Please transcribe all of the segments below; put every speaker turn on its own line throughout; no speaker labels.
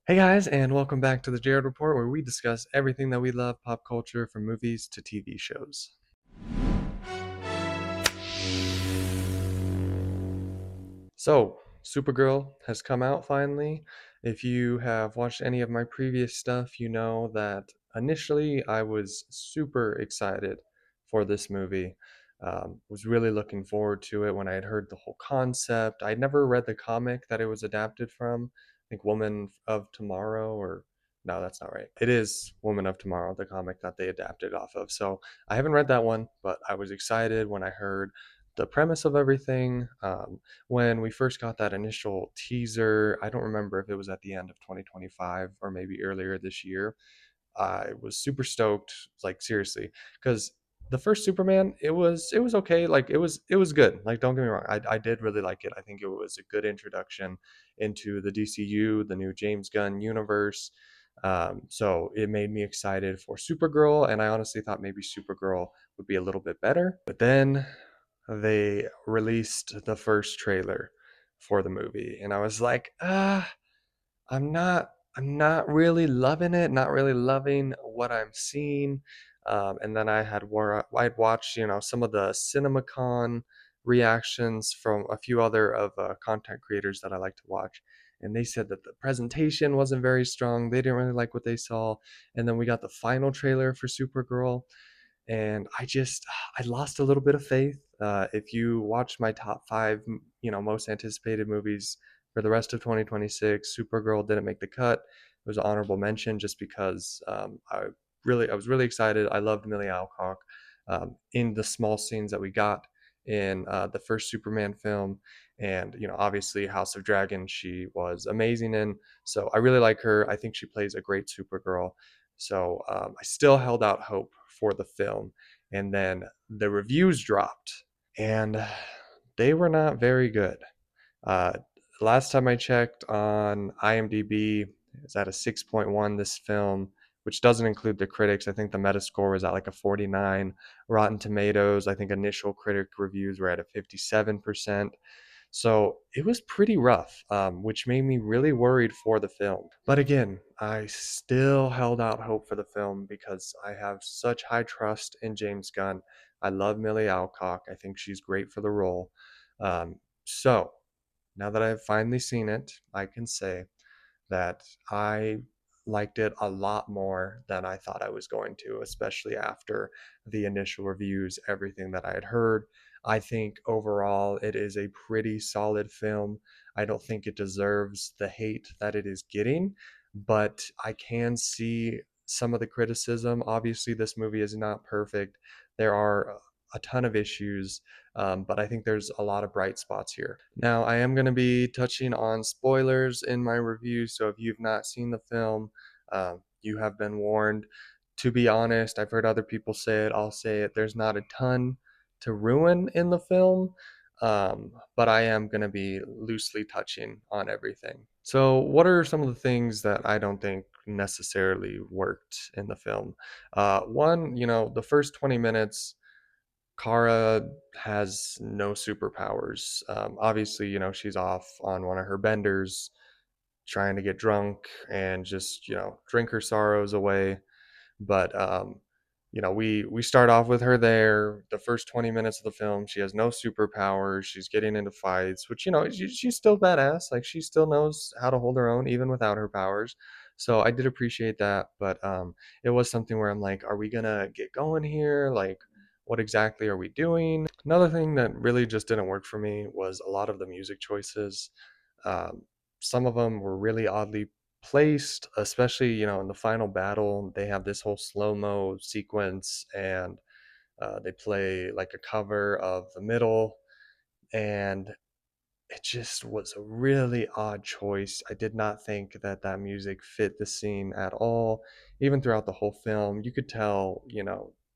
Hey guys, and welcome back to the Jared Report, where we discuss everything that we love pop culture from movies to TV shows. So, Supergirl has come out finally. If you have watched any of my previous stuff, you know that initially I was super excited for this movie. Was really looking forward to it when I had heard the whole concept. I'd never read the comic that it was adapted from. I think Woman of Tomorrow, or no, that's not right. It is Woman of Tomorrow, the comic that they adapted off of. So I haven't read that one, but I was excited when I heard the premise of everything. When we first got that initial teaser, I don't remember if it was at the end of 2025 or maybe earlier this year. I was super stoked, like seriously, because the first Superman, it was okay, like it was good. Like don't get me wrong, I did really like it. I think it was a good introduction into the DCU, the new James Gunn universe. So it made me excited for Supergirl, and I honestly thought maybe Supergirl would be a little bit better. But then they released the first trailer for the movie, and I was like, I'm not I'm not really loving it, not really loving what I'm seeing. And then I'd watched, some of the CinemaCon reactions from a few other of content creators that I like to watch. And they said that the presentation wasn't very strong. They didn't really like what they saw. And then we got the final trailer for Supergirl, and I lost a little bit of faith. If you watch my top five, most anticipated movies for the rest of 2026, Supergirl didn't make the cut. It was an honorable mention just because I was really excited. I loved Millie Alcock in the small scenes that we got in the first Superman film, and obviously House of Dragon she was amazing in. So I really like her. I think she plays a great Supergirl. So I still held out hope for the film. And then the reviews dropped, and they were not very good. Uh, Last time I checked on IMDb, it's at a 6.1, this film, which doesn't include the critics. I think the Metascore was at like a 49. Rotten Tomatoes, I think initial critic reviews were at a 57%. So it was pretty rough, which made me really worried for the film. But again, I still held out hope for the film because I have such high trust in James Gunn. I love Millie Alcock. I think she's great for the role. So now that I've finally seen it, I can say that I liked it a lot more than I thought I was going to, especially after the initial reviews, everything that I had heard. I think overall it is a pretty solid film. I don't think it deserves the hate that it is getting, but I can see some of the criticism. Obviously, this movie is not perfect. There are a ton of issues, but I think there's a lot of bright spots here. Now, I am going to be touching on spoilers in my review, so if you've not seen the film, you have been warned. To be honest, I've heard other people say it, I'll say it. There's not a ton to ruin in the film, but I am going to be loosely touching on everything. So, what are some of the things that I don't think necessarily worked in the film? One, the first 20 minutes Kara has no superpowers. Obviously, she's off on one of her benders, trying to get drunk and just, drink her sorrows away. But we start off with her there. The first 20 minutes of the film, she has no superpowers. She's getting into fights, which she's still badass. Like she still knows how to hold her own even without her powers. So I did appreciate that, but it was something where I'm like, are we gonna get going here? Like, what exactly are we doing? Another thing that really just didn't work for me was a lot of the music choices. Um, some of them were really oddly placed, especially, in the final battle. They have this whole slow mo sequence, and they play like a cover of the middle, and it just was a really odd choice. I did not think that that music fit the scene at all. Even throughout the whole film, you could tell,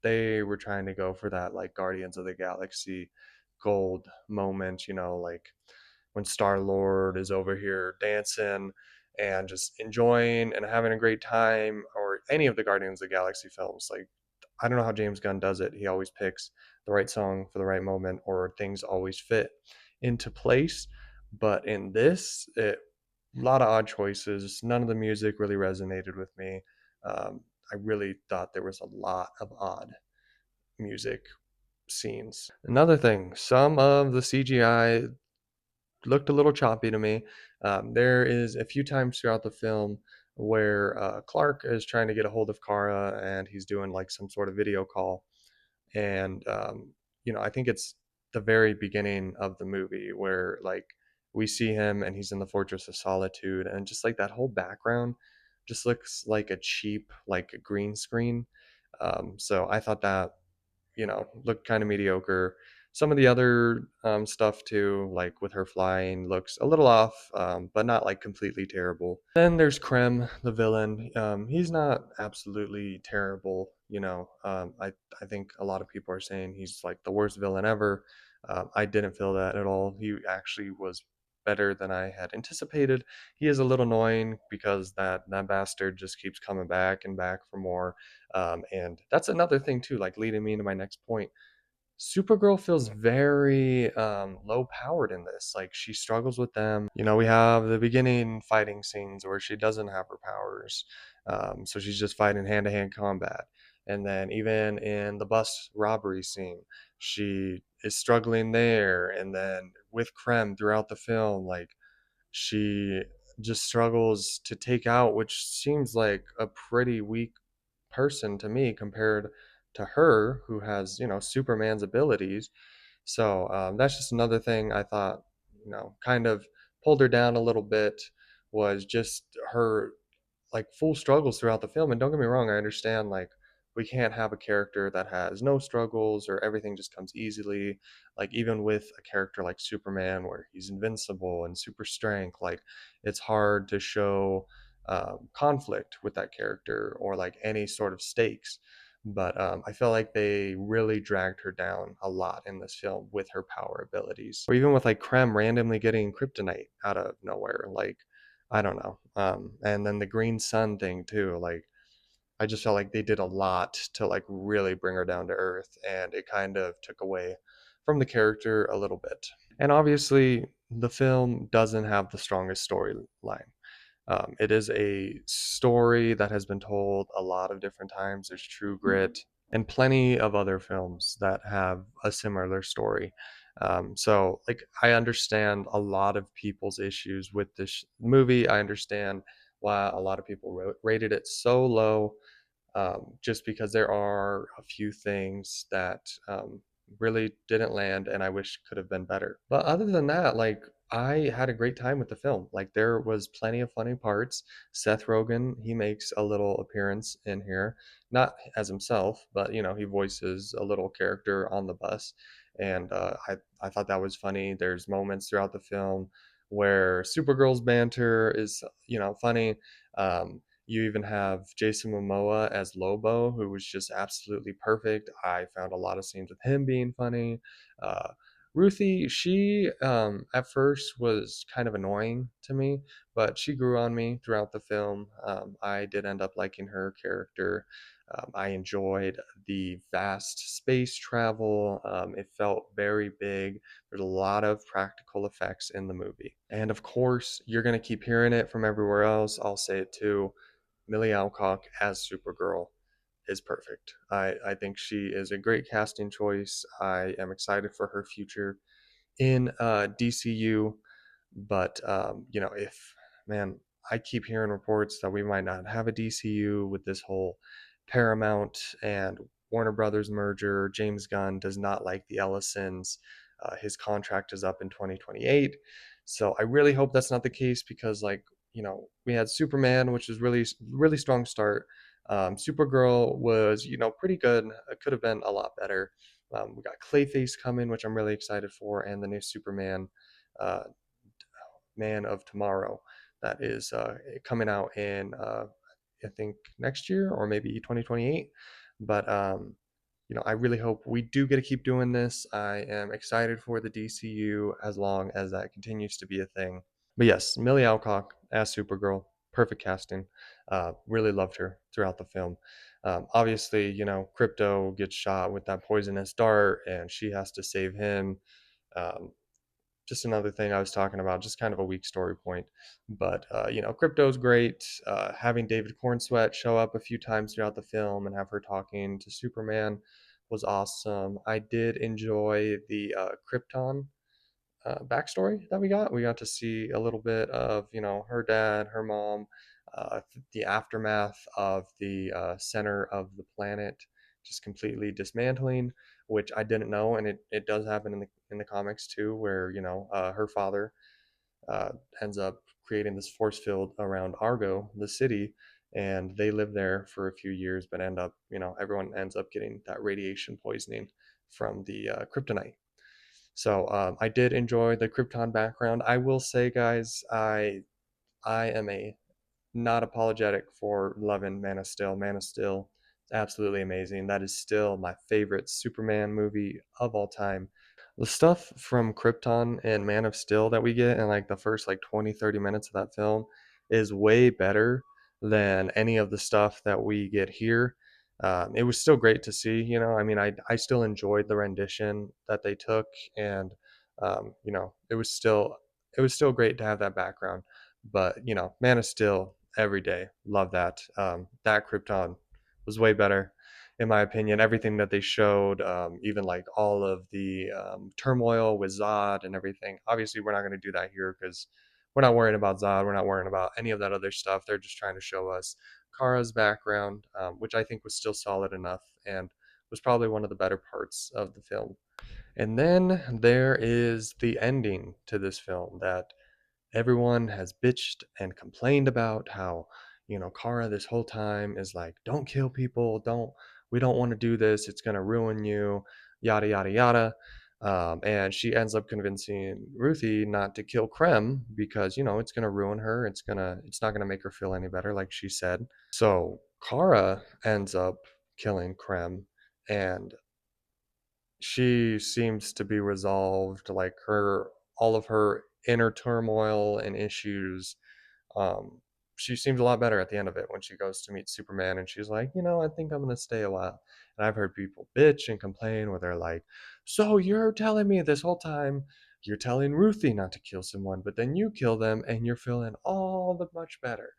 they were trying to go for that like Guardians of the Galaxy gold moment, like when Star Lord is over here dancing and just enjoying and having a great time, or any of the Guardians of the Galaxy films. Like, I don't know how James Gunn does it. He always picks the right song for the right moment, or things always fit into place. But in this, it A lot of odd choices. None of the music really resonated with me. Um, I really thought there was a lot of odd music scenes. Another thing, some of the CGI looked a little choppy to me. There is a few times throughout the film where Clark is trying to get a hold of Kara and he's doing like some sort of video call. And, I think it's the very beginning of the movie where like we see him and he's in the Fortress of Solitude and just like that whole background just looks like a cheap, like a green screen. So I thought that looked kind of mediocre. Some of the other stuff too, like with her flying, looks a little off, but not like completely terrible. Then there's Krem, the villain. He's not absolutely terrible. I think a lot of people are saying he's like the worst villain ever. I didn't feel that at all. He actually was better than I had anticipated. He is a little annoying because that bastard just keeps coming back and back for more. And that's another thing too, like leading me into my next point. Supergirl feels very low powered in this. Like she struggles with them. We have the beginning fighting scenes where she doesn't have her powers. So she's just fighting hand to hand combat. And then even in the bus robbery scene, she is struggling there. And then with Krem throughout the film, like she just struggles to take out, which seems like a pretty weak person to me compared to her who has Superman's abilities. So that's just another thing I thought kind of pulled her down a little bit, was just her like full struggles throughout the film. And don't get me wrong, I understand like we can't have a character that has no struggles or everything just comes easily. Like even with a character like Superman, where he's invincible and super strength, like it's hard to show conflict with that character or like any sort of stakes. But I feel like they really dragged her down a lot in this film with her power abilities, or even with like Krem randomly getting kryptonite out of nowhere. Like I don't know. And then the green sun thing too. Like I just felt like they did a lot to like really bring her down to earth, and it kind of took away from the character a little bit. And obviously, the film doesn't have the strongest storyline. It is a story that has been told a lot of different times. There's True Grit and plenty of other films that have a similar story. So, like, I understand a lot of people's issues with this movie. I understand why a lot of people rated it so low, just because there are a few things that really didn't land and I wish could have been better. But other than that, like I had a great time with the film. Like there was plenty of funny parts. Seth Rogen, he makes a little appearance in here, not as himself, but he voices a little character on the bus, and I thought that was funny. There's moments throughout the film where Supergirl's banter is funny. You even have Jason Momoa as Lobo, who was just absolutely perfect. I found a lot of scenes with him being funny. Uh, Ruthie, she at first was kind of annoying to me, but she grew on me throughout the film. I did end up liking her character. I enjoyed the vast space travel. It felt very big. There's a lot of practical effects in the movie. And of course, you're going to keep hearing it from everywhere else. I'll say it too. Millie Alcock as Supergirl is perfect. I think she is a great casting choice. I am excited for her future in DCU. But if man, I keep hearing reports that we might not have a DCU with this whole Paramount and Warner Brothers merger. James Gunn does not like the Ellisons. His contract is up in 2028. So I really hope that's not the case, because like we had Superman, which was really strong start. Supergirl was pretty good. It could have been a lot better. We got Clayface coming, which I'm really excited for, and the new Superman, uh, Man of Tomorrow, that is coming out in I think next year or maybe 2028. But I really hope we do get to keep doing this. I am excited for the DCU as long as that continues to be a thing. But yes, Millie Alcock as Supergirl, perfect casting. Really loved her throughout the film. Obviously, Crypto gets shot with that poisonous dart, and she has to save him. Um, just another thing I was talking about, just kind of a weak story point. But Crypto's great. Having David Cornsweet show up a few times throughout the film and have her talking to Superman was awesome. I did enjoy the Krypton backstory that we got. We got to see a little bit of her dad, her mom, the aftermath of the center of the planet just completely dismantling, which I didn't know, and it does happen in the comics too, where her father uh, ends up creating this force field around Argo, the city, and they live there for a few years, but end up everyone ends up getting that radiation poisoning from the kryptonite. So I did enjoy the Krypton background. I will say, guys, I am a not apologetic for loving Man of Steel. Man of Steel is absolutely amazing. That is still my favorite Superman movie of all time. The stuff from Krypton and Man of Steel that we get in like the first like 20, 30 minutes of that film is way better than any of the stuff that we get here. It was still great to see, I mean, I still enjoyed the rendition that they took, and it was still great to have that background. But Man of Steel every day, love that. That Krypton was way better in my opinion. Everything that they showed, even like all of the turmoil with Zod and everything. Obviously, we're not going to do that here because we're not worrying about Zod. We're not worrying about any of that other stuff. They're just trying to show us Kara's background, which I think was still solid enough and was probably one of the better parts of the film. And then there is the ending to this film that everyone has bitched and complained about how Kara this whole time is like, don't kill people, we don't want to do this, it's going to ruin you, yada yada yada. And she ends up convincing Ruthie not to kill Krem because it's going to ruin her, it's not going to make her feel any better, like she said. So Kara ends up killing Krem, and she seems to be resolved, like her all of her inner turmoil and issues. um she seems a lot better at the end of it when she goes to meet Superman, and she's like, I think I'm gonna stay a while. And I've heard people bitch and complain where they're like, so you're telling me this whole time you're telling Ruthie not to kill someone, but then you kill them and you're feeling all the much better.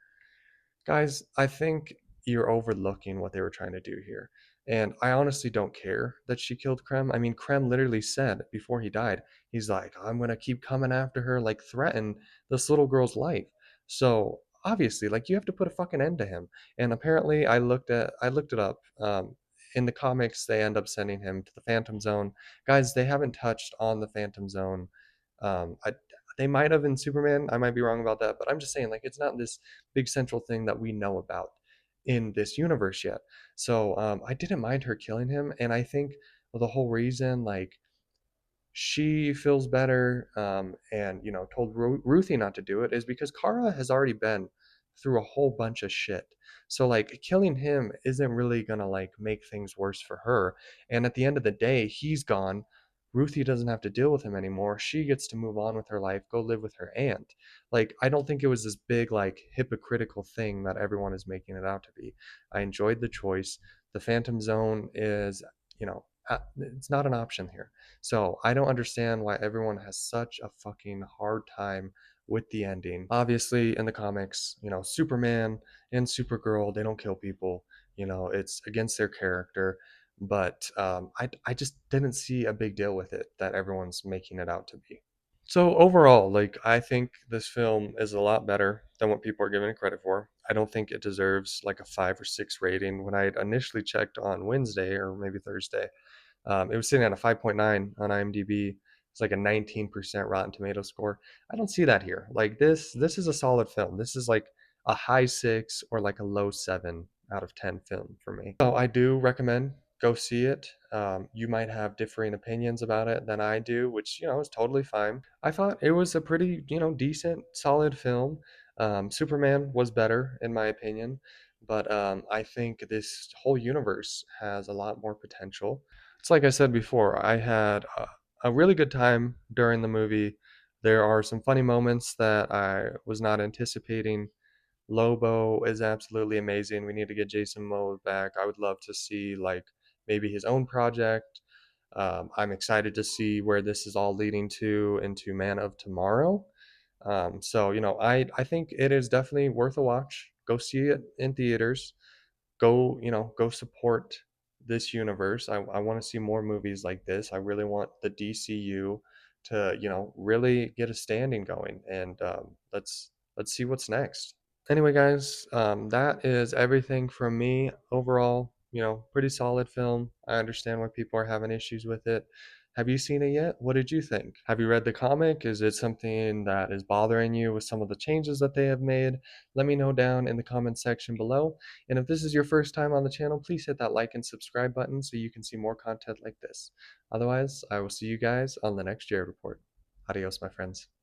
Guys, I think you're overlooking what they were trying to do here. And I honestly don't care that she killed Krem. I mean, Krem literally said before he died, he's like, I'm going to keep coming after her, like threaten this little girl's life. So obviously, like, you have to put a fucking end to him. And apparently, I looked it up. In the comics, they end up sending him to the Phantom Zone. Guys, they haven't touched on the Phantom Zone. They might have in Superman. I might be wrong about that, but I'm just saying, like, it's not this big central thing that we know about in this universe yet. So I didn't mind her killing him, and I think the whole reason, like, she feels better, and told Ruthie not to do it is because Kara has already been through a whole bunch of shit. So like killing him isn't really gonna like make things worse for her. And at the end of the day, he's gone. Ruthie doesn't have to deal with him anymore. She gets to move on with her life, go live with her aunt. Like, I don't think it was this big like hypocritical thing that everyone is making it out to be. I enjoyed the choice. The Phantom Zone is, it's not an option here. So I don't understand why everyone has such a fucking hard time with the ending. Obviously, in the comics, Superman and Supergirl, they don't kill people. It's against their character. But I just didn't see a big deal with it that everyone's making it out to be. So overall, like, I think this film is a lot better than what people are giving it credit for. I don't think it deserves like a 5 or 6 rating. When I initially checked on Wednesday or maybe Thursday, it was sitting at a 5.9 on IMDb. It's like a 19% Rotten Tomato score. I don't see that here. Like, this is a solid film. This is like a high 6 or like a low 7 out of 10 film for me. So I do recommend go see it. You might have differing opinions about it than I do, which is totally fine. I thought it was a pretty decent, solid film. Superman was better in my opinion, but I think this whole universe has a lot more potential. It's like I said before, I had a really good time during the movie. There are some funny moments that I was not anticipating. Lobo is absolutely amazing. We need to get Jason Momoa back. I would love to see like maybe his own project. I'm excited to see where this is all leading to into Man of Tomorrow. So I think it is definitely worth a watch. Go see it in theaters. Go go support this universe. I want to see more movies like this. I really want the DCU to really get a standing going, and let's see what's next. Anyway, guys, that is everything from me. Overall, pretty solid film. I understand why people are having issues with it. Have you seen it yet? What did you think? Have you read the comic? Is it something that is bothering you with some of the changes that they have made? Let me know down in the comments section below. And if this is your first time on the channel, please hit that like and subscribe button so you can see more content like this. Otherwise, I will see you guys on the next Jared Report. Adios, my friends.